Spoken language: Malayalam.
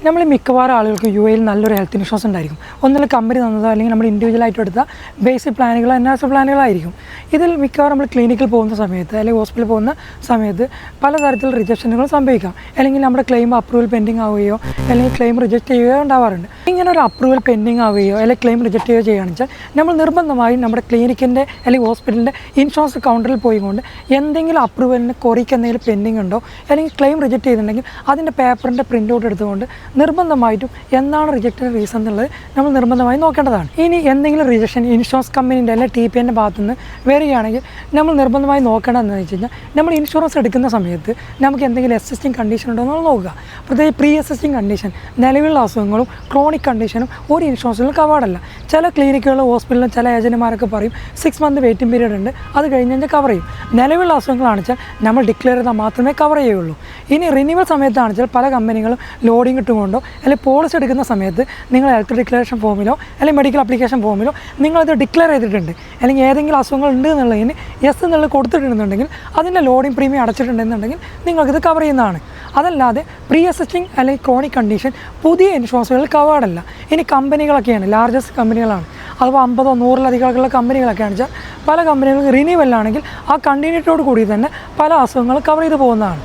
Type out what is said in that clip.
നമ്മൾ മിക്കവാറും ആളുകൾക്ക് യു എയിൽ നല്ലൊരു ഹെൽത്ത് ഇൻഷുറൻസ് ഉണ്ടായിരിക്കും. ഒന്നിൽ കമ്പനി തന്നതോ അല്ലെങ്കിൽ നമ്മൾ ഇൻഡിവിജ്വലായിട്ട് എടുത്ത ബേസിക് പ്ലാനുകൾ നാച്ചുറൽ പ്ലാനുകളായിരിക്കും. ഇതിൽ മിക്കവാറും നമ്മൾ ക്ലിനിക്കിൽ പോകുന്ന സമയത്ത് അല്ലെങ്കിൽ ഹോസ്പിറ്റലിൽ പോകുന്ന സമയത്ത് പലതരത്തിൽ റിജക്ഷനുകൾ സംഭവിക്കാം. അല്ലെങ്കിൽ നമ്മുടെ ക്ലെയിം അപ്രൂവൽ പെൻഡിങ് ആവുകയോ അല്ലെങ്കിൽ ക്ലെയിം റിജക്റ്റ് ചെയ്യുകയോ ഉണ്ടാവാറുണ്ട്. ഇങ്ങനെ ഒരു അപ്രൂവൽ പെൻഡിങ് ആവുകയോ അല്ലെങ്കിൽ ക്ലെയിം റിജക്റ്റ് ചെയ്യുകയോ ചെയ്യുകയാണെന്ന് വെച്ചാൽ നമ്മൾ നിർബന്ധമായും നമ്മുടെ ക്ലിനിക്കിൻ്റെ അല്ലെങ്കിൽ ഹോസ്പിറ്റലിൻ്റെ ഇൻഷുറൻസ് കൗണ്ടറിൽ പോയിക്കൊണ്ട് എന്തെങ്കിലും അപ്രൂവലിന് കുറയ്ക്ക് എന്തെങ്കിലും പെൻഡിങ് ഉണ്ടോ അല്ലെങ്കിൽ ക്ലെയിം റിജക്റ്റ് ചെയ്തിട്ടുണ്ടെങ്കിൽ അതിൻ്റെ പേപ്പറിൻ്റെ പ്രിൻ്റ് ഔട്ട് എടുത്തുകൊണ്ട് നിർബന്ധമായിട്ടും എന്താണ് റിജക്റ്റിന് റീസൺ എന്നുള്ളത് നമ്മൾ നിർബന്ധമായും നോക്കേണ്ടതാണ്. ഇനി എന്തെങ്കിലും റിജക്ഷൻ ഇൻഷുറൻസ് കമ്പനീൻ്റെ അല്ലെങ്കിൽ TPN ഭാഗത്തു നിന്ന് വരികയാണെങ്കിൽ നമ്മൾ നിർബന്ധമായി നോക്കേണ്ടതെന്ന് വെച്ച് കഴിഞ്ഞാൽ നമ്മൾ ഇൻഷുറൻസ് എടുക്കുന്ന സമയത്ത് നമുക്ക് എന്തെങ്കിലും എക്സിസ്റ്റിംഗ് കണ്ടീഷൻ ഉണ്ടോ എന്ന് നോക്കുക. പ്രത്യേകിച്ച് പ്രീ എക്സിസ്റ്റിംഗ് കണ്ടീഷൻ നിലവിലുള്ള അസുഖങ്ങളും ക്രോണിക് കണ്ടീഷനും ഒരു ഇൻഷുറൻസിലും കവേർഡല്ല. ചില ക്ലിനിക്കുകളും ഹോസ്പിറ്റലിലും ചില ഏജൻറ്റുമാരൊക്കെ പറയും 6 മന്ത് വെയിറ്റിംഗ് പീരീഡ് ഉണ്ട്, അത് കഴിഞ്ഞ് കഴിഞ്ഞാൽ കവർ ചെയ്യും. നിലവിലുള്ള അസുഖങ്ങളാണെന്ന് വെച്ചാൽ നമ്മൾ ഡിക്ലെയർ ചെയ്താൽ മാത്രമേ കവർ ചെയ്യുള്ളൂ. ഇനി റിന്യൂവൽ സമയത്താണെന്ന് വെച്ചാൽ പല കമ്പനികളും ലോഡിംഗ് ഇട്ടുകൊണ്ടോ അല്ലെങ്കിൽ പോളിസി എടുക്കുന്ന സമയത്ത് നിങ്ങൾ ഹെൽത്ത് ഡിക്ലറേഷൻ ഫോമിലോ അല്ലെങ്കിൽ മെഡിക്കൽ ആപ്ലിക്കേഷൻ ഫോമിലോ നിങ്ങളത് ഡിക്ലെയർ ചെയ്തിട്ടുണ്ട് അല്ലെങ്കിൽ ഏതെങ്കിലും അസുഖങ്ങൾ ഉണ്ട് എന്നുള്ളതിന് യെസ് എന്നുള്ളത് കൊടുത്തിട്ടുണ്ടെന്നുണ്ടെങ്കിൽ അതിൻ്റെ ലോഡിംഗ് പ്രീമിയം അടച്ചിട്ടുണ്ടെന്നുണ്ടെങ്കിൽ നിങ്ങൾക്കിത് കവർ ചെയ്യുന്നതാണ്. അതല്ലാതെ പ്രീ എക്സിസ്റ്റിംഗ് അല്ലെങ്കിൽ ക്രോണിക് കണ്ടീഷൻ പുതിയ ഇൻഷുറൻസുകളിൽ കവേർഡല്ല. ഇനി കമ്പനികളൊക്കെയാണ് ലാർജസ്റ്റ് കമ്പനികളാണ്, അഥവാ 50 or 100 കമ്പനികളൊക്കെയാണ് വെച്ചാൽ പല കമ്പനികൾക്ക് റിന്യൂവലാണെങ്കിൽ ആ കണ്ടിന്യൂറ്റിയോട് കൂടി തന്നെ പല അസുഖങ്ങളും കവർ ചെയ്ത് പോകുന്നതാണ്.